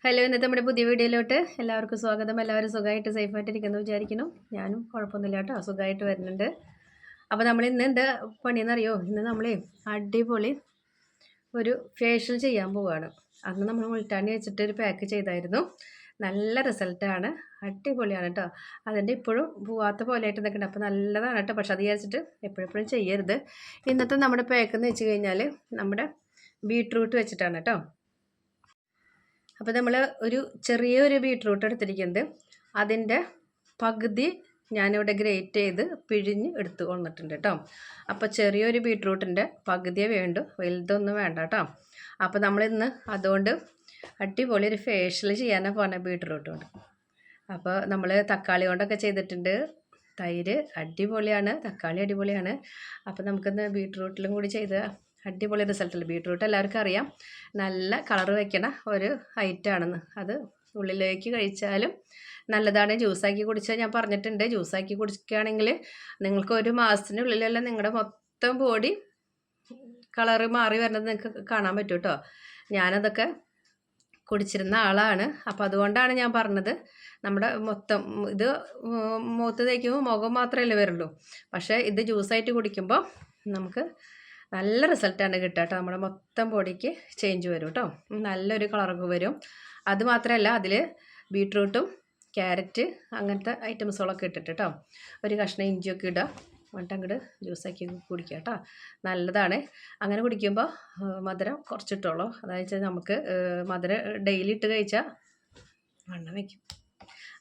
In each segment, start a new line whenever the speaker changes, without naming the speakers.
Hello, ഇന്നത്തെ നമ്മുടെ പുതിയ വീഡിയോയിലോട്ട് എല്ലാവർക്കും സ്വാഗതം. എല്ലാവരും സുഖമായിട്ട് സേഫായിട്ടിരിക്കുന്നു വിചാരിക്കുന്നു. ഞാനും കുഴപ്പമൊന്നുമില്ല കേട്ടോ, സുഖമായിട്ട് വരുന്നുണ്ട്. അപ്പോൾ നമ്മൾ ഇന്ന് എന്താ പണിയെന്നറിയോ? ഇന്ന് നമ്മളെ അടിപൊളി ഒരു ഫേഷ്യൽ ചെയ്യാൻ പോവുകയാണ്. അന്ന് നമ്മൾ മുൾട്ടാണി വെച്ചിട്ട് ഒരു പാക്ക് ചെയ്തായിരുന്നു. നല്ല റിസൾട്ടാണ്, അടിപൊളിയാണ് കേട്ടോ. അതിൻ്റെ ഇപ്പോഴും പോവാത്ത പോലെയായിട്ട് നിൽക്കുന്നുണ്ട്. അപ്പോൾ നല്ലതാണ് കേട്ടോ. പക്ഷെ അത് വിചാരിച്ചിട്ട് എപ്പോഴെപ്പോഴും ചെയ്യരുത്. ഇന്നത്തെ നമ്മുടെ പാക്ക് എന്ന് വെച്ച് കഴിഞ്ഞാൽ നമ്മുടെ ബീട്രൂട്ട് വെച്ചിട്ടാണ് കേട്ടോ. അപ്പോൾ നമ്മൾ ചെറിയൊരു ബീട്രൂട്ട് എടുത്തിരിക്കുന്നത്, അതിൻ്റെ പകുതി ഞാനിവിടെ ഗ്രേറ്റ് ചെയ്ത് പിഴിഞ്ഞ് എടുത്ത് കൊണ്ടിട്ടുണ്ട് കേട്ടോ. അപ്പോൾ ചെറിയൊരു ബീട്രൂട്ടിൻ്റെ പകുതിയേ വേണ്ടു, വലുതൊന്നും വേണ്ട കേട്ടോ. അപ്പോൾ നമ്മളിന്ന് അതുകൊണ്ട് അടിപൊളി ഒരു ഫേഷ്യൽ ചെയ്യാനാണ് പോകുന്നത് ബീട്രൂട്ട് കൊണ്ട്. അപ്പോൾ നമ്മൾ തക്കാളി കൊണ്ടൊക്കെ ചെയ്തിട്ടുണ്ട്. തൈര് അടിപൊളിയാണ്, തക്കാളി അടിപൊളിയാണ്. അപ്പോൾ നമുക്കിന്ന് ബീട്രൂട്ടിലും കൂടി ചെയ്ത് അടിപൊളി റിസൾട്ടില്ല. ബീട്രൂട്ട് എല്ലാവർക്കും അറിയാം, നല്ല കളർ വയ്ക്കണ ഒരു ഐറ്റമാണെന്ന്. അത് ഉള്ളിലേക്ക് കഴിച്ചാലും നല്ലതാണ്. ജ്യൂസാക്കി കുടിച്ചാൽ ഞാൻ പറഞ്ഞിട്ടുണ്ട്, ജ്യൂസാക്കി കുടിക്കുകയാണെങ്കിൽ നിങ്ങൾക്ക് ഒരു മാസത്തിനുള്ളിലെല്ലാം നിങ്ങളുടെ മൊത്തം ബോഡി കളറ് മാറി വരുന്നത് നിങ്ങൾക്ക് കാണാൻ പറ്റും കേട്ടോ. ഞാനതൊക്കെ കുടിച്ചിരുന്ന ആളാണ്. അപ്പോൾ അതുകൊണ്ടാണ് ഞാൻ പറഞ്ഞത്. നമ്മുടെ മൊത്തം ഇത് മുഖത്ത് തേക്കുമ്പോൾ മുഖം മാത്രമല്ലേ വരുള്ളൂ, പക്ഷേ ഇത് ജ്യൂസായിട്ട് കുടിക്കുമ്പോൾ നമുക്ക് നല്ല റിസൾട്ടാണ് കിട്ടുക കേട്ടോ. നമ്മുടെ മൊത്തം ബോഡിക്ക് ചേഞ്ച് വരും കേട്ടോ, നല്ലൊരു കളറൊക്കെ വരും. അതുമാത്രമല്ല, അതിൽ ബീട്രൂട്ടും ക്യാരറ്റ് അങ്ങനത്തെ ഐറ്റംസുകളൊക്കെ ഇട്ടിട്ട് കേട്ടോ, ഒരു കഷ്ണം ഇഞ്ചിയൊക്കെ ഇടുക, എന്നിട്ട് അങ്ങോട്ട് ജ്യൂസാക്കി കുടിക്കുക കേട്ടോ. നല്ലതാണ്. അങ്ങനെ കുടിക്കുമ്പോൾ മധുരം കുറച്ചിട്ടുള്ളൂ. അതായത് നമുക്ക് മധുരം ഡെയിലി ഇട്ട് കഴിച്ചാൽ വണ്ണം വയ്ക്കും.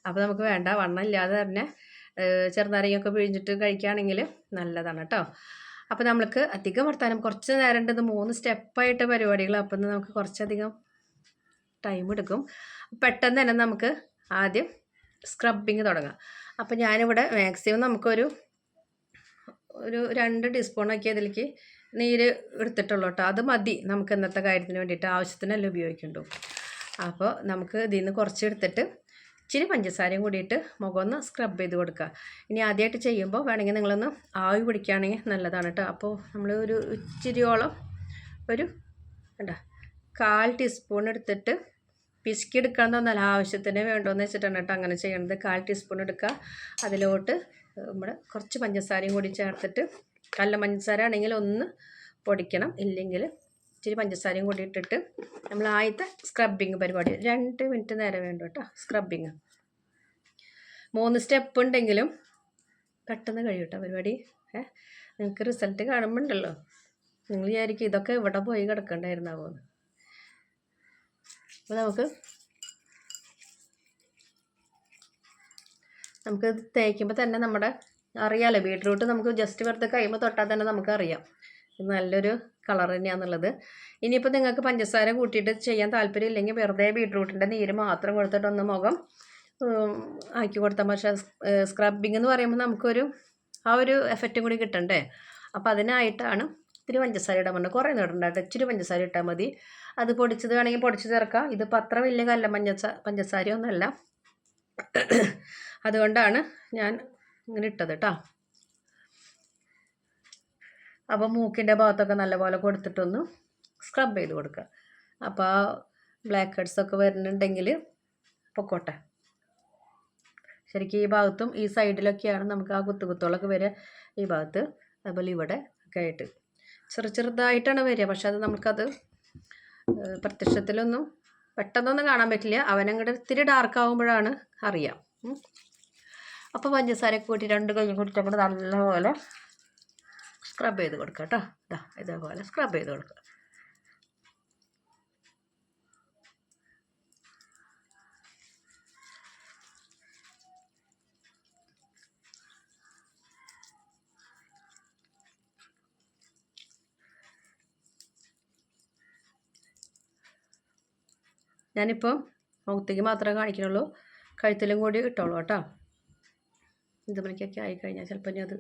അപ്പോൾ നമുക്ക് വേണ്ട, വണ്ണം ഇല്ലാതെ തന്നെ ചെറുനാരങ്ങയൊക്കെ പിഴിഞ്ഞിട്ട് കഴിക്കുകയാണെങ്കിൽ നല്ലതാണ് കേട്ടോ. അപ്പോൾ നമ്മൾക്ക് അധികം വർത്താനം കുറച്ച് നേരം ഉണ്ട്. 3 സ്റ്റെപ്പായിട്ട് പരിപാടികൾ. അപ്പം നമുക്ക് കുറച്ചധികം ടൈം എടുക്കും. പെട്ടെന്ന് തന്നെ നമുക്ക് ആദ്യം സ്ക്രബിങ് തുടങ്ങാം. അപ്പോൾ ഞാനിവിടെ മാക്സിമം നമുക്കൊരു 2 ടീസ്പൂണൊക്കെ അതിലേക്ക് നീര് എടുത്തിട്ടുള്ളൂ കേട്ടോ. അത് മതി നമുക്ക് ഇന്നത്തെ കാര്യത്തിന് വേണ്ടിയിട്ട്, ആവശ്യത്തിനല്ല ഉപയോഗിക്കുന്നുള്ളൂ. അപ്പോൾ നമുക്ക് ഇതിൽ നിന്ന് കുറച്ച് എടുത്തിട്ട് ഇച്ചിരി പഞ്ചസാരയും കൂടിയിട്ട് മുഖം ഒന്ന് സ്ക്രബ് ചെയ്ത് കൊടുക്കുക. ഇനി ആദ്യമായിട്ട് ചെയ്യുമ്പോൾ വേണമെങ്കിൽ നിങ്ങളൊന്ന് ആവി പിടിക്കുകയാണെങ്കിൽ നല്ലതാണ് കേട്ടോ. അപ്പോൾ നമ്മൾ ഒരു ഇച്ചിരിയോളം ഒരു 1/4 ടീസ്പൂൺ എടുത്തിട്ട് പിശുക്കി എടുക്കാൻ തന്നാൽ ആവശ്യത്തിന് വേണ്ടോയെന്ന് വെച്ചിട്ടാണ് കേട്ടോ അങ്ങനെ ചെയ്യേണ്ടത്. 1/4 ടീസ്പൂൺ എടുക്കുക, അതിലോട്ട് നമ്മുടെ കുറച്ച് പഞ്ചസാരയും കൂടി ചേർത്തിട്ട്, കല്ല പഞ്ചസാര ആണെങ്കിൽ ഒന്ന് പൊടിക്കണം, ഇല്ലെങ്കിൽ ഇച്ചിരി പഞ്ചസാരയും കൂടി ഇട്ടിട്ട് നമ്മൾ ആദ്യത്തെ സ്ക്രബിങ് പരിപാടി 2 മിനിറ്റ് നേരം വേണ്ട കേട്ടോ. സ്ക്രബിങ് 3 സ്റ്റെപ്പ് ഉണ്ടെങ്കിലും പെട്ടെന്ന് കഴിയും കേട്ടോ പരിപാടി. നിങ്ങൾക്ക് റിസൾട്ട് കാണുമ്പോണ്ടല്ലോ നിങ്ങൾ വിചാരിക്കും ഇതൊക്കെ ഇവിടെ പോയി കിടക്കണ്ടായിരുന്നാവോന്ന്. അപ്പോൾ നമുക്ക് തേക്കുമ്പോൾ തന്നെ നമ്മുടെ അറിയാമല്ലോ, ബീട്രൂട്ട് നമുക്ക് ജസ്റ്റ് വെറുതെ കഴിയുമ്പോൾ തൊട്ടാൽ തന്നെ നമുക്കറിയാം നല്ലൊരു കളർ തന്നെയാണെന്നുള്ളത്. ഇനിയിപ്പോൾ നിങ്ങൾക്ക് പഞ്ചസാര കൂട്ടിയിട്ട് ചെയ്യാൻ താല്പര്യം ഇല്ലെങ്കിൽ വെറുതെ ബീട്രൂട്ടിൻ്റെ നീര് മാത്രം കൊടുത്തിട്ടൊന്ന് മുഖം ആക്കി കൊടുത്താൽ. പക്ഷേ സ്ക്രബിങ് എന്ന് പറയുമ്പോൾ നമുക്കൊരു ഒരു എഫക്റ്റും കൂടി കിട്ടണ്ടേ. അപ്പോൾ അതിനായിട്ടാണ് ഇത്തിരി പഞ്ചസാര ഇടാൻ പറഞ്ഞത്. കുറേ ഇടണ്ടായിട്ട് ഇച്ചിരി പഞ്ചസാര ഇട്ടാൽ മതി. അത് പൊടിച്ചത് വേണമെങ്കിൽ പൊടിച്ച് ചേർക്കാം. ഇതിപ്പോൾ അത്ര വലിയ കല്ല പഞ്ചസാരയൊന്നുമല്ല, അതുകൊണ്ടാണ് ഞാൻ ഇങ്ങനെ ഇട്ടത് കേട്ടോ. അപ്പോൾ മൂക്കിൻ്റെ ഭാഗത്തൊക്കെ നല്ലപോലെ കൊടുത്തിട്ടൊന്ന് സ്ക്രബ് ചെയ്ത് കൊടുക്കുക. അപ്പോൾ ആ ബ്ലാക്ക് ഹെഡ്സൊക്കെ വരുന്നുണ്ടെങ്കിൽ പൊക്കോട്ടെ. ശരിക്കും ഈ ഭാഗത്തും ഈ സൈഡിലൊക്കെയാണ് നമുക്ക് ആ കുത്തുകളൊക്കെ വരിക, ഈ ഭാഗത്ത്. അതുപോലെ ഇവിടെ ഒക്കെ ആയിട്ട് ചെറുതായിട്ടാണ് വരിക. പക്ഷെ അത് നമുക്കത് പ്രത്യക്ഷത്തിലൊന്നും പെട്ടെന്നൊന്നും കാണാൻ പറ്റില്ല. അവനങ്ങോട്ട് ഇത്തിരി ഡാർക്ക് ആകുമ്പോഴാണ് അറിയാം. അപ്പോൾ പഞ്ചസാരയൊക്കെ കൂട്ടി 2 കൈയും കൂട്ടിയിട്ട് നല്ലപോലെ സ്ക്രബ് ചെയ്ത് കൊടുക്കുക കേട്ടോ. ഇതേപോലെ സ്ക്രബ് ചെയ്ത് കൊടുക്കുക. ഞാനിപ്പോൾ മുഖത്തേക്ക് മാത്രമേ കാണിക്കുന്നുള്ളൂ, കഴുത്തിലും കൂടി ഇട്ടോളൂ കേട്ടോ. ഇതുമണിക്കൊക്കെ ആയിക്കഴിഞ്ഞാൽ ചിലപ്പോൾ ഇനി അത്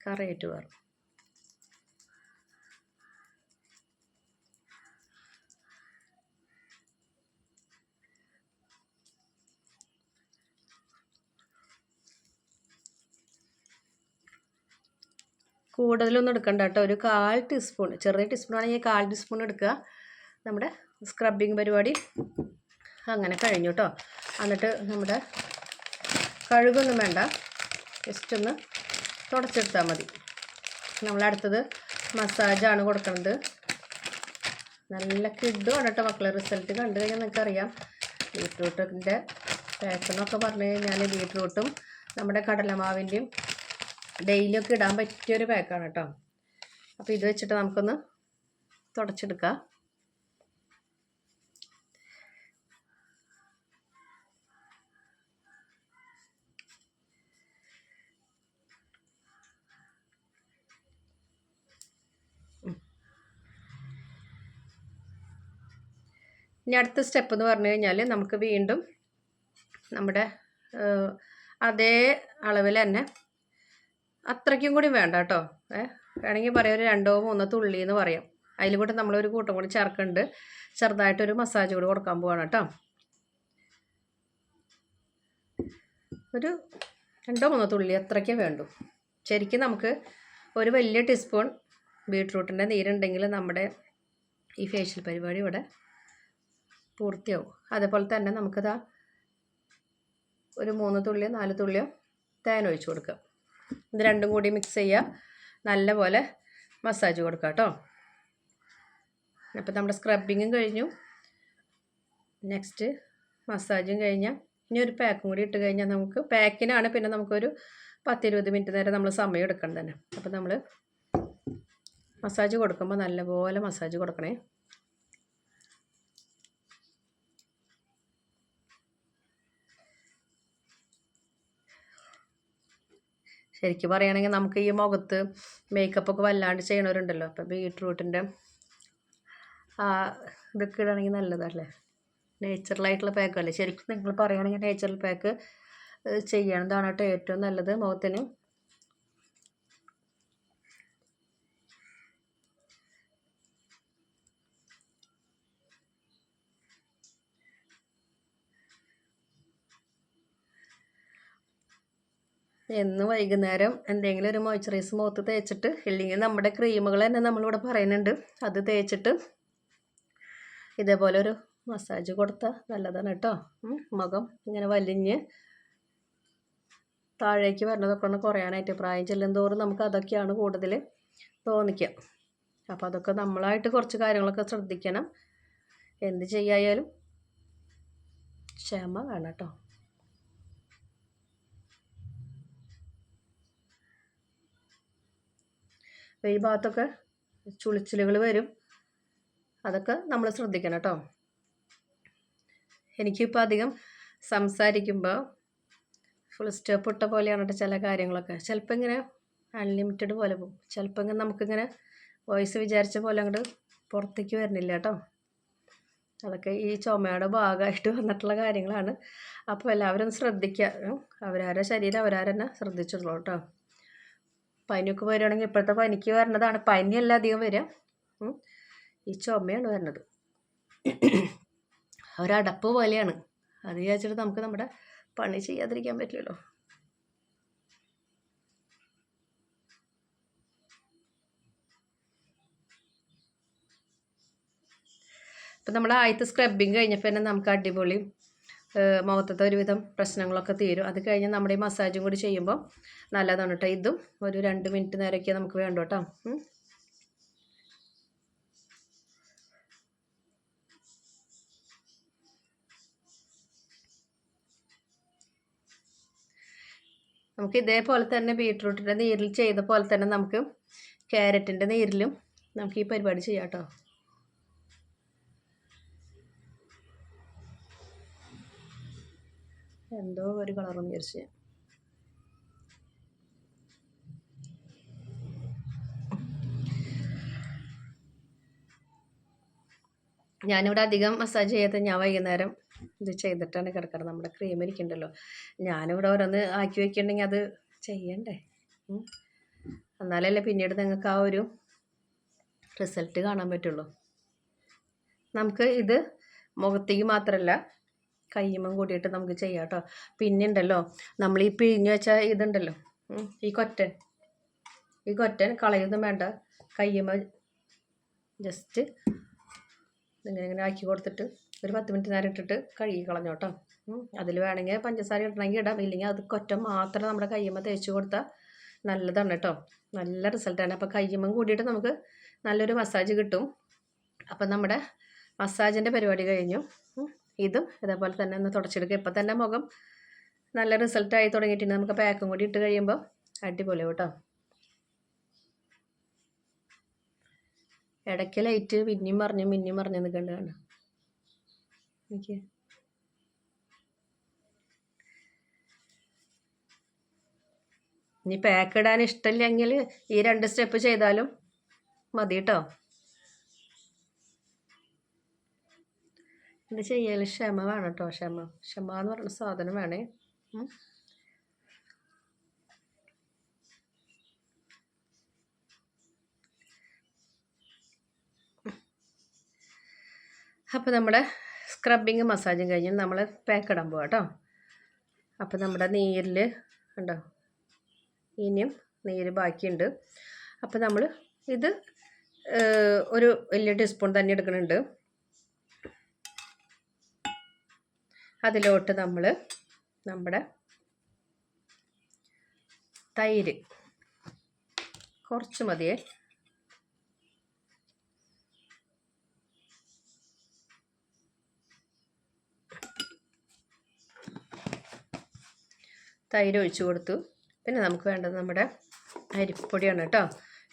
കറയിട്ട് വരും. കൂടുതലൊന്നും എടുക്കണ്ട കേട്ടോ. ഒരു 1/4 ടീസ്പൂൺ, ചെറിയ ടീസ്പൂൺ ആണെങ്കിൽ 1/4 ടീസ്പൂൺ എടുക്കുക. നമ്മുടെ സ്ക്രബിങ് പരിപാടി അങ്ങനെ കഴിഞ്ഞു കേട്ടോ. എന്നിട്ട് നമ്മുടെ കഴുകൊന്നും വേണ്ട, ജസ്റ്റ് ഒന്ന് തുടച്ചെടുത്താൽ മതി. നമ്മളടുത്തത് മസാജാണ് കൊടുക്കുന്നത്. നല്ല കിഡുമാണ് കേട്ടോ മക്കളെ. റിസൾട്ട് കണ്ടു കഴിഞ്ഞാൽ നിങ്ങൾക്കറിയാം. ബീട്രൂട്ടിൻ്റെ പാക്കെന്നൊക്കെ പറഞ്ഞു കഴിഞ്ഞാൽ ബീട്രൂട്ടും നമ്മുടെ കടലമാവിൻ്റെയും ഡെയിലിയൊക്കെ ഇടാൻ പറ്റിയൊരു പാക്കാണ് കേട്ടോ. അപ്പോൾ ഇത് വെച്ചിട്ട് നമുക്കൊന്ന് തുടച്ചെടുക്കാം. ഇനി അടുത്ത സ്റ്റെപ്പ് എന്ന് പറഞ്ഞു കഴിഞ്ഞാൽ നമുക്ക് വീണ്ടും നമ്മുടെ അതേ അളവിൽ തന്നെ, അത്രയ്ക്കും കൂടി വേണ്ട കേട്ടോ, വേണമെങ്കിൽ പറയാം ഒരു 2-3 തുള്ളി എന്ന് പറയാം. അതിൽ കൂടെ നമ്മളൊരു കൂട്ടം കൂടി ചേർക്കുന്നുണ്ട്. ചെറുതായിട്ടൊരു മസാജ് കൂടി കൊടുക്കാൻ പോവാണ് കേട്ടോ. ഒരു 2-3 തുള്ളി അത്രയ്ക്കേ വേണ്ടൂ. ശരിക്കും നമുക്ക് ഒരു വലിയ ടീസ്പൂൺ ബീട്രൂട്ടിൻ്റെ നീരുണ്ടെങ്കിൽ നമ്മുടെ ഈ ഫേഷ്യൽ പരിപാടി ഇവിടെ പൂർത്തിയാവും. അതേപോലെ തന്നെ നമുക്കിതാ ഒരു 3 തുള്ളിയോ 4 തുള്ളിയോ തേൻ ഒഴിച്ച് കൊടുക്കുക. ഇത് രണ്ടും കൂടി മിക്സ് ചെയ്യുക, നല്ലപോലെ മസാജ് കൊടുക്കുക കേട്ടോ. അപ്പോൾ നമ്മുടെ സ്ക്രബിങ്ങും കഴിഞ്ഞു, നെക്സ്റ്റ് മസാജും കഴിഞ്ഞാൽ ഇനി ഒരു പാക്കും കൂടി ഇട്ട് കഴിഞ്ഞാൽ നമുക്ക് പാക്കിനാണ് പിന്നെ നമുക്കൊരു 10-20 മിനിറ്റ് നേരം നമ്മൾ സമയം എടുക്കണം തന്നെ. അപ്പോൾ നമ്മൾ മസാജ് കൊടുക്കുമ്പോൾ നല്ലപോലെ മസാജ് കൊടുക്കണേ. ശരിക്കും പറയുകയാണെങ്കിൽ നമുക്ക് ഈ മുഖത്ത് മേക്കപ്പൊക്കെ വല്ലാണ്ട് ചെയ്യണവരുണ്ടല്ലോ. അപ്പോൾ ബീട്രൂട്ടിൻ്റെ ഇതൊക്കെ ഇടുകയാണെങ്കിൽ നല്ലതല്ലേ, നേച്ചുറലായിട്ടുള്ള പാക്കല്ലേ. ശരിക്കും നിങ്ങൾ പറയുകയാണെങ്കിൽ നേച്ചുറൽ പാക്ക് ചെയ്യണതാണ് കേട്ടോ ഏറ്റവും നല്ലത് മുഖത്തിന്. എന്ന് വൈകുന്നേരം എന്തെങ്കിലും ഒരു മോയ്സ്ചറൈസ് മുഖത്ത് തേച്ചിട്ട്, ഇല്ലെങ്കിൽ നമ്മുടെ ക്രീമുകൾ തന്നെ നമ്മളിവിടെ പറയുന്നുണ്ട്, അത് തേച്ചിട്ട് ഇതേപോലെ ഒരു മസാജ് കൊടുത്താൽ നല്ലതാണ് കേട്ടോ. മുഖം ഇങ്ങനെ വലിഞ്ഞ് താഴേക്ക് വരുന്നതൊക്കെ ഒന്ന് കുറയാനായിട്ട്. പ്രായം ചെല്ലും തോറും നമുക്ക് അതൊക്കെയാണ് കൂടുതൽ തോന്നിക്കുക. അപ്പോൾ അതൊക്കെ നമ്മളായിട്ട് കുറച്ച് കാര്യങ്ങളൊക്കെ ശ്രദ്ധിക്കണം. എന്ത് ചെയ്യായാലും ക്ഷമ വേണം കേട്ടോ. ഈ ഭാഗത്തൊക്കെ ചുളിച്ചിലുകൾ വരും, അതൊക്കെ നമ്മൾ ശ്രദ്ധിക്കണം കേട്ടോ. എനിക്കിപ്പോൾ അധികം സംസാരിക്കുമ്പോൾ ഫുൾ സ്റ്റോപ്പ് ഇട്ട പോലെയാണ് കേട്ടോ ചില കാര്യങ്ങളൊക്കെ. ചിലപ്പോൾ ഇങ്ങനെ അൺലിമിറ്റഡ് പോലെ പോകും, ചിലപ്പോൾ ഇങ്ങനെ നമുക്കിങ്ങനെ വോയിസ് വിചാരിച്ച പോലെ അങ്ങോട്ട് പുറത്തേക്ക് വരുന്നില്ല കേട്ടോ. അതൊക്കെ ഈ ചുമയുടെ ഭാഗമായിട്ട് വന്നിട്ടുള്ള കാര്യങ്ങളാണ്. അപ്പോൾ എല്ലാവരും ശ്രദ്ധിക്കുക. അവരാരുടെ ശരീരം അവരാരെന്നെ ശ്രദ്ധിച്ചിട്ടുള്ളൂ കേട്ടോ. പനിയൊക്കെ വരികയാണെങ്കിൽ ഇപ്പോഴത്തെ പനിക്ക് വരുന്നതാണ്, പനിയല്ല അധികം വരിക, ഈ ചുമയാണ് വരുന്നത്. ഒരടപ്പ് പോലെയാണ്. അത് വിചാരിച്ചിട്ട് നമുക്ക് നമ്മുടെ പണി ചെയ്യാതിരിക്കാൻ പറ്റില്ലല്ലോ. അപ്പം നമ്മൾ ആദ്യത്തെ സ്ക്രബിങ് കഴിഞ്ഞപ്പോൾ തന്നെ നമുക്ക് അടിപൊളി മുഖത്തത്തെ ഒരുവിധം പ്രശ്നങ്ങളൊക്കെ തീരും. അത് കഴിഞ്ഞ് നമ്മുടെ ഈ മസാജും കൂടി ചെയ്യുമ്പോൾ നല്ലതാണ് കേട്ടോ. ഇതും ഒരു 2 മിനിറ്റ് നേരമൊക്കെ നമുക്ക് വേണ്ട കേട്ടോ. നമുക്ക് ഇതേപോലെ തന്നെ ബീട്രൂട്ടിൻ്റെ നീരിൽ ചെയ്ത പോലെ തന്നെ നമുക്ക് ക്യാരറ്റിൻ്റെ നീരിലും നമുക്ക് ഈ പരിപാടി ചെയ്യാം കേട്ടോ. എന്തോ ഒരു കളറൊന്നും വിചാരിച്ച് ഞാനിവിടെ അധികം മസാജ് ചെയ്യാത്ത ഞാൻ വൈകുന്നേരം ഇത് ചെയ്തിട്ടാണ് കിടക്കുന്നത്. നമ്മുടെ ക്രീം ഇരിക്കുന്നുണ്ടല്ലോ, ഞാനിവിടെ ഓരോന്ന് ആക്കി വയ്ക്കുന്നുണ്ടെങ്കിൽ അത് ചെയ്യണ്ടേ, എന്നാലല്ലേ പിന്നീട് നിങ്ങൾക്ക് ആ ഒരു റിസൾട്ട് കാണാൻ പറ്റുള്ളൂ. നമുക്ക് ഇത് മുഖത്തേക്ക് മാത്രമല്ല കയ്യുമ്പം കൂടിയിട്ട് നമുക്ക് ചെയ്യാം കേട്ടോ. പിന്നെ ഉണ്ടല്ലോ നമ്മൾ ഈ പിഴിഞ്ഞ് വെച്ച ഇതുണ്ടല്ലോ, ഈ കൊറ്റൻ കളയൊന്നും വേണ്ട. കയ്യുമ്പോൾ ജസ്റ്റ് ഇങ്ങനെ ആക്കി കൊടുത്തിട്ട് ഒരു 10 മിനിറ്റ് നേരം ഇട്ടിട്ട് കഴുകി കളഞ്ഞു കേട്ടോ. അതിൽ വേണമെങ്കിൽ പഞ്ചസാര ഇടണമെങ്കിൽ ഇടാം, ഇല്ലെങ്കിൽ അത് കൊറ്റ മാത്രം നമ്മുടെ കയ്യുമ്മ തേച്ച് കൊടുത്താൽ നല്ലതാണ് കേട്ടോ. നല്ല റിസൾട്ടാണ്. അപ്പോൾ കയ്യുമ്മ കൂടിയിട്ട് നമുക്ക് നല്ലൊരു മസാജ് കിട്ടും. അപ്പം നമ്മുടെ മസാജിൻ്റെ പരിപാടി കഴിഞ്ഞു. ഇതും ഇതേപോലെ തന്നെ ഒന്ന് തുടച്ചെടുക്കുക. ഇപ്പം തന്നെ മുഖം നല്ല റിസൾട്ടായി തുടങ്ങിയിട്ടുണ്ട്. നമുക്ക് പാക്കും കൂടി ഇട്ട് കഴിയുമ്പോൾ അടിപൊളി കേട്ടോ. ഇടയ്ക്ക് ലൈറ്റ് പിന്നെയും മറിഞ്ഞ് നിൽക്കേണ്ടത് കാണാം എനിക്ക്. ഇനി പാക്ക് ഇടാൻ ഇഷ്ടമില്ലെങ്കിൽ ഈ 2 സ്റ്റെപ്പ് ചെയ്താലും മതി കേട്ടോ. ഇത് ചെയ്യൽ ക്ഷമ വേണം കേട്ടോ. ക്ഷമ എന്ന് പറഞ്ഞ സാധനം വേണേ. അപ്പോൾ നമ്മുടെ സ്ക്രബിങ് മസാജും കഴിഞ്ഞ് നമ്മൾ പാക്ക് ഇടാൻ പോവാം കേട്ടോ. അപ്പോൾ നമ്മുടെ നീരിൽ ഉണ്ടോ, ഇനിയും നീര് ബാക്കിയുണ്ട്. അപ്പോൾ നമ്മൾ ഇത് ഒരു വലിയ ടീസ്പൂൺ തന്നെ എടുക്കുന്നുണ്ട്. അതിലോട്ട് നമ്മൾ നമ്മുടെ തൈര് കുറച്ച് മതിയേ. തൈര് ഒഴിച്ച് കൊടുത്തു. പിന്നെ നമുക്ക് വേണ്ടത് നമ്മുടെ അരിപ്പൊടിയാണ് കേട്ടോ.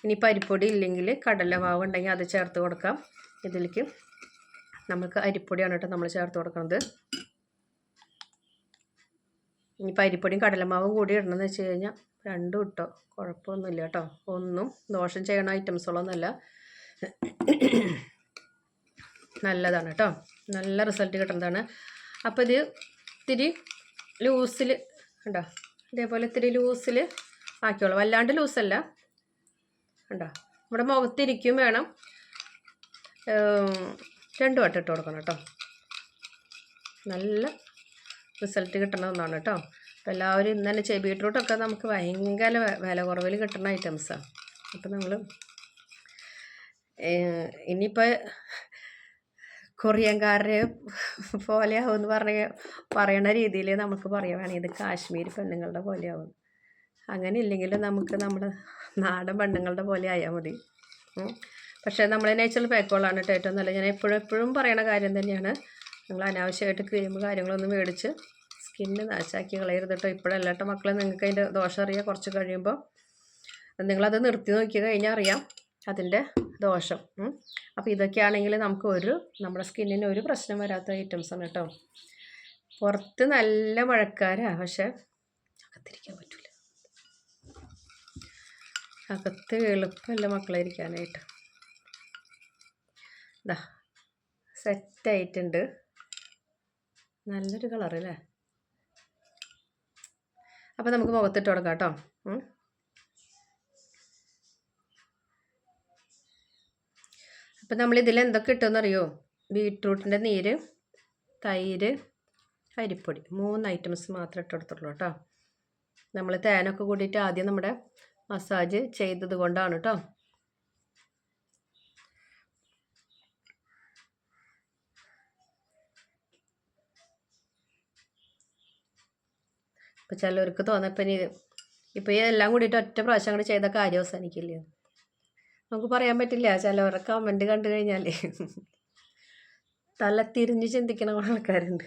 ഇനിയിപ്പോൾ അരിപ്പൊടി ഇല്ലെങ്കിൽ കടലമാവ് ഉണ്ടെങ്കിൽ അത് ചേർത്ത് കൊടുക്കാം. ഇതിലേക്ക് നമുക്ക് അരിപ്പൊടിയാണ് കേട്ടോ നമ്മൾ ചേർത്ത് കൊടുക്കുന്നത്. ഇനിയിപ്പോൾ അരിപ്പൊടിയും കടലമാവും കൂടി ഇടണമെന്ന് വെച്ച് കഴിഞ്ഞാൽ രണ്ടും ഇട്ടോ, കുഴപ്പമൊന്നുമില്ല കേട്ടോ. ഒന്നും ദോഷം ചെയ്യണ ഐറ്റംസുകളൊന്നുമല്ല, നല്ലതാണ് കേട്ടോ. നല്ല റിസൾട്ട് കിട്ടുന്നതാണ്. അപ്പോൾ ഇത് ഇത്തിരി ലൂസിൽ ഉണ്ടോ, ഇതേപോലെ ഇത്തിരി ലൂസിൽ ആക്കിയോളൂ, വല്ലാണ്ട് ലൂസല്ല ഉണ്ടോ. നമ്മുടെ മുഖത്തിരിക്കും വേണം. 2 വട്ടം ഇട്ട് കൊടുക്കണം കേട്ടോ. നല്ല റിസൾട്ട് കിട്ടുന്ന ഒന്നാണ് കേട്ടോ. അപ്പോൾ എല്ലാവരും ഇന്ന് തന്നെ ബീട്രൂട്ടൊക്കെ നമുക്ക് ഭയങ്കര വില കുറവിൽ കിട്ടുന്ന ഐറ്റംസാണ്. അപ്പോൾ നമ്മൾ ഇനിയിപ്പോൾ കൊറിയൻകാരെ പോലെ ആവുമെന്ന് പറയണ രീതിയിൽ നമുക്ക് പറയാൻ വേണമെങ്കിൽ ഇത് കാശ്മീരി പെണ്ണുങ്ങളുടെ പോലെ ആവും. അങ്ങനെ ഇല്ലെങ്കിലും നമുക്ക് നമ്മുടെ നാടൻ പെണ്ണുങ്ങളുടെ പോലെ ആയാൽ മതി. പക്ഷേ നമ്മൾ നാച്ചുറൽ പാക്കുകളാണ് കേട്ടോ ഏറ്റവും നല്ലത്. ഞാൻ എപ്പോഴും പറയണ കാര്യം തന്നെയാണ്. നിങ്ങൾ അനാവശ്യമായിട്ട് ക്രീം കാര്യങ്ങളൊന്നും മേടിച്ച് സ്കിന്ന് നാശാക്കി കളയരുത് കേട്ടോ. ഇപ്പോഴല്ല കേട്ടോ മക്കളെ, നിങ്ങൾക്ക് അതിൻ്റെ ദോഷം അറിയാം. കുറച്ച് കഴിയുമ്പോൾ നിങ്ങളത് നിർത്തി നോക്കി കഴിഞ്ഞാൽ അറിയാം അതിൻ്റെ ദോഷം. അപ്പോൾ ഇതൊക്കെയാണെങ്കിൽ നമുക്ക് നമ്മുടെ സ്കിന്നിന് ഒരു പ്രശ്നം വരാത്ത ഐറ്റംസാണ് കേട്ടോ. പുറത്ത് നല്ല മഴക്കാരാണ്, പക്ഷെ അകത്തിരിക്കാൻ പറ്റില്ല. അകത്ത് എളുപ്പമല്ല മക്കളെ ഇരിക്കാനായിട്ട്. ഇതാ സെറ്റായിട്ടുണ്ട്. നല്ലൊരു കളർ അല്ലേ. അപ്പോൾ നമുക്ക് മുഖത്തിട്ട് കൊടുക്കാം കേട്ടോ. അപ്പം നമ്മളിതിൽ എന്തൊക്കെ ഇട്ടെന്നറിയോ? ബീട്രൂട്ടിൻ്റെ നീര്, തൈര്, അരിപ്പൊടി, 3 ഐറ്റംസ് മാത്രമേ ഇട്ടെടുത്തുള്ളൂ കേട്ടോ. നമ്മൾ തേനൊക്കെ കൂടിയിട്ട് ആദ്യം നമ്മുടെ മസാജ് ചെയ്തത് കൊണ്ടാണ് കേട്ടോ. ഇപ്പോൾ ചിലവർക്ക് തോന്നപ്പം ഇപ്പോൾ എല്ലാം കൂടിയിട്ട് ഒറ്റ പ്രാവശ്യം കൂടി ചെയ്ത കാര്യം അവസാനിക്കില്ലേ? നമുക്ക് പറയാൻ പറ്റില്ല. ചിലവരുടെ കമൻറ്റ് കണ്ടു കഴിഞ്ഞാൽ തല തിരിഞ്ഞ് ചിന്തിക്കുന്ന ആൾക്കാരുണ്ട്.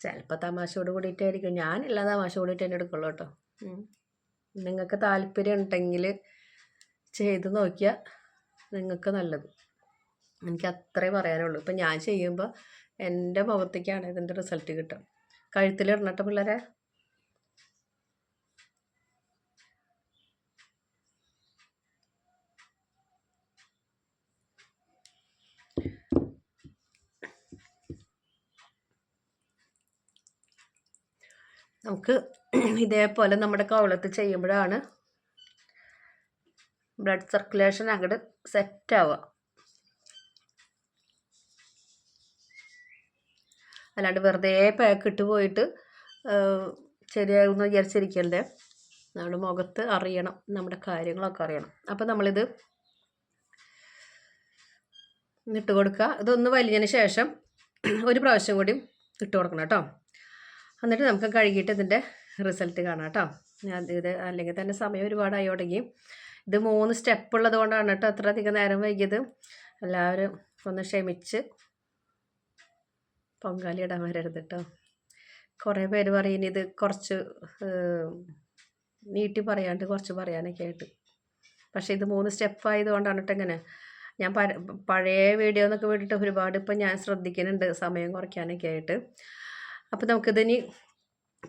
ചിലപ്പോൾ തമാശയോട് കൂടിയിട്ടായിരിക്കും. ഞാനെല്ലാം തമാശ കൂടിയിട്ട് തന്നെ എടുക്കുള്ളൂ കേട്ടോ. നിങ്ങൾക്ക് താല്പര്യം ഉണ്ടെങ്കിൽ ചെയ്ത് നോക്കിയാൽ നിങ്ങൾക്ക് നല്ലത്. എനിക്ക് അത്രേ പറയാനുള്ളൂ. ഇപ്പം ഞാൻ ചെയ്യുമ്പോൾ എൻ്റെ മുഖത്തേക്കാണ് ഇതിൻ്റെ റിസൾട്ട് കിട്ടുക. കഴുത്തിലിടണട്ടോ പിള്ളേരെ. നമുക്ക് ഇതേപോലെ നമ്മുടെ കവളത്ത് ചെയ്യുമ്പോഴാണ് ബ്ലഡ് സർക്കുലേഷൻ അങ്ങോട്ട് സെറ്റാവുക. അല്ലാണ്ട് വെറുതെ പാക്കിട്ട് പോയിട്ട് ശരിയാകുമെന്ന് വിചാരിച്ചിരിക്കല്ലേ. നമ്മുടെ മുഖത്ത് അറിയണം, നമ്മുടെ കാര്യങ്ങളൊക്കെ അറിയണം. അപ്പോൾ നമ്മളിത് ഇട്ട് കൊടുക്കുക. ഇതൊന്ന് വലിഞ്ഞതിന് ശേഷം ഒരു പ്രാവശ്യം കൂടി ഇട്ട് കൊടുക്കണം കേട്ടോ. എന്നിട്ട് നമുക്ക് കഴുകിയിട്ട് ഇതിൻ്റെ റിസൾട്ട് കാണാം കേട്ടോ. ഇത് അല്ലെങ്കിൽ തന്നെ സമയം ഒരുപാടായി തുടങ്ങി. ഇത് 3 സ്റ്റെപ്പ് ഉള്ളത് കൊണ്ടാണ് കേട്ടോ അത്ര അധികം നേരം വൈകിയത്. എല്ലാവരും ഒന്ന് ക്ഷമിച്ച് പൊങ്കാലി ഇടാൻ വരരുത് കേട്ടോ. കുറേ പേര് പറയും ഇത് കുറച്ച് നീട്ടി പറയാണ്ട് കുറച്ച് പറയാനൊക്കെ ആയിട്ട്. പക്ഷേ ഇത് 3 സ്റ്റെപ്പ് ആയതുകൊണ്ടാണ് കേട്ടോ ഇങ്ങനെ. ഞാൻ പഴയ വീഡിയോ എന്നൊക്കെ വേണ്ടിയിട്ട് ഒരുപാട് ഇപ്പം ഞാൻ ശ്രദ്ധിക്കുന്നുണ്ട് സമയം കുറയ്ക്കാനൊക്കെ ആയിട്ട്. അപ്പോൾ നമുക്കിതിനി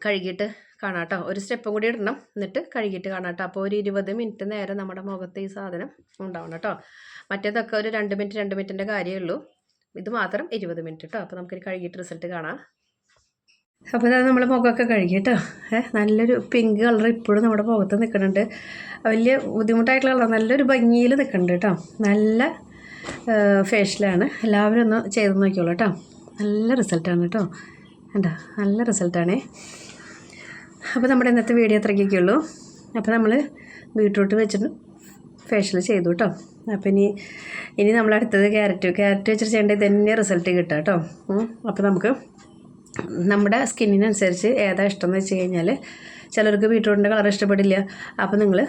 കഴുകിയിട്ട് കാണാം കേട്ടോ. ഒരു സ്റ്റെപ്പും കൂടി ഇടണം, എന്നിട്ട് കഴുകിയിട്ട് കാണാം കേട്ടോ. അപ്പോൾ ഒരു 20 മിനിറ്റ് നേരം നമ്മുടെ മുഖത്ത് ഈ സാധനം ഉണ്ടാവണം കേട്ടോ. മറ്റേതൊക്കെ ഒരു 2 മിനിറ്റിൻ്റെ കാര്യമേ ഉള്ളൂ. ഇത് മാത്രം 20 മിനിറ്റ് കേട്ടോ. അപ്പോൾ നമുക്കിത് കഴുകിയിട്ട് റിസൾട്ട് കാണാം. അപ്പോൾ ഇതാ നമ്മൾ മുഖമൊക്കെ കഴുകി കേട്ടോ. നല്ലൊരു പിങ്ക് കളർ ഇപ്പോഴും നമ്മുടെ മുഖത്ത് നിൽക്കുന്നുണ്ട്. വലിയ ബുദ്ധിമുട്ടായിട്ടുള്ള കളർ, നല്ലൊരു ഭംഗിയിൽ നിൽക്കുന്നുണ്ട് കേട്ടോ. നല്ല ഫേഷ്യലാണ്. എല്ലാവരും ഒന്ന് ചെയ്ത് നോക്കിയോളൂ കേട്ടോ. നല്ല റിസൾട്ടാണ് കേട്ടോ. കണ്ടോ, നല്ല റിസൾട്ടാണേ. അപ്പോൾ നമ്മുടെ ഇന്നത്തെ വീഡിയോ അത്രയ്ക്കൊക്കെ ഉള്ളൂ. അപ്പോൾ നമ്മൾ ബീട്രൂട്ട് വെച്ചിട്ട് ഫേഷ്യൽ ചെയ്തു കേട്ടോ. അപ്പോൾ ഇനി നമ്മളടുത്തത് ക്യാരറ്റ് വെച്ചിട്ട് ചെയ്യേണ്ടത് തന്നെ റിസൾട്ട് കിട്ടുക കേട്ടോ. അപ്പോൾ നമുക്ക് നമ്മുടെ സ്കിന്നിനനുസരിച്ച് ഏതാ ഇഷ്ടം എന്ന് വെച്ച് കഴിഞ്ഞാൽ ചിലർക്ക് ബീട്രൂട്ടിൻ്റെ കളർ ഇഷ്ടപ്പെടില്ല. അപ്പോൾ നിങ്ങൾ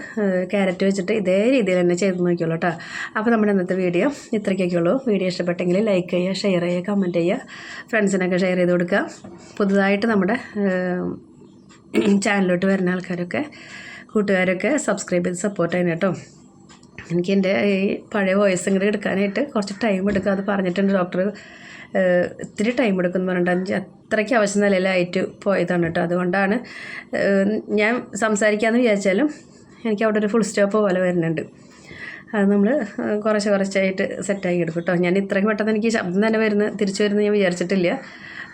ക്യാരറ്റ് വെച്ചിട്ട് ഇതേ രീതിയിൽ തന്നെ ചെയ്ത് നോക്കിയോളൂ കേട്ടോ. അപ്പോൾ നമ്മുടെ ഇന്നത്തെ വീഡിയോ ഇത്രയ്ക്കൊക്കെ ഉള്ളൂ. വീഡിയോ ഇഷ്ടപ്പെട്ടെങ്കിൽ ലൈക്ക് ചെയ്യുക, ഷെയർ ചെയ്യുക, കമൻറ്റ് ചെയ്യുക, ഫ്രണ്ട്സിനൊക്കെ ഷെയർ ചെയ്ത് കൊടുക്കുക. പുതുതായിട്ട് നമ്മുടെ ചാനലിലോട്ട് വരുന്ന ആൾക്കാരൊക്കെ കൂട്ടുകാരൊക്കെ സബ്സ്ക്രൈബ് ചെയ്ത് സപ്പോർട്ട് ചെയ്യണം കേട്ടോ. എനിക്ക് എൻ്റെ ഈ പഴയ വോയിസ് ഇങ്ങോട്ട് എടുക്കാനായിട്ട് കുറച്ച് ടൈം എടുക്കുക, അത് പറഞ്ഞിട്ടുണ്ട് ഡോക്ടർ. ഇത്തിരി ടൈം എടുക്കുമെന്ന് പറഞ്ഞിട്ട് അത്രയ്ക്ക് ആവശ്യം നിലയിലായിട്ട് പോയതാണ് കേട്ടോ. അതുകൊണ്ടാണ് ഞാൻ സംസാരിക്കാമെന്ന് വിചാരിച്ചാലും എനിക്ക് അവിടെ ഒരു ഫുൾ സ്റ്റോപ്പ് പോലെ വരുന്നുണ്ട്. അത് നമ്മൾ കുറച്ചായിട്ട് സെറ്റാക്കി എടുക്കും കേട്ടോ. ഞാൻ ഇത്രയ്ക്ക് പെട്ടെന്ന് എനിക്ക് ശബ്ദം തന്നെ തിരിച്ചു വരുന്നത് ഞാൻ വിചാരിച്ചിട്ടില്ല.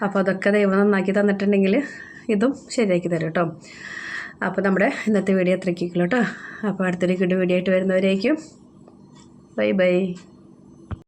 അപ്പോൾ അതൊക്കെ ദൈവം നന്നാക്കി തന്നിട്ടുണ്ടെങ്കിൽ ഇതും ശരിയാക്കി തരും കേട്ടോ. അപ്പോൾ നമ്മുടെ ഇന്നത്തെ വീഡിയോ അത്രയ്ക്കുള്ളൂ കേട്ടോ. അപ്പോൾ അടുത്തൊരു വീഡിയോ ആയിട്ട് വരുന്നവരേക്കും ബൈ ബൈ.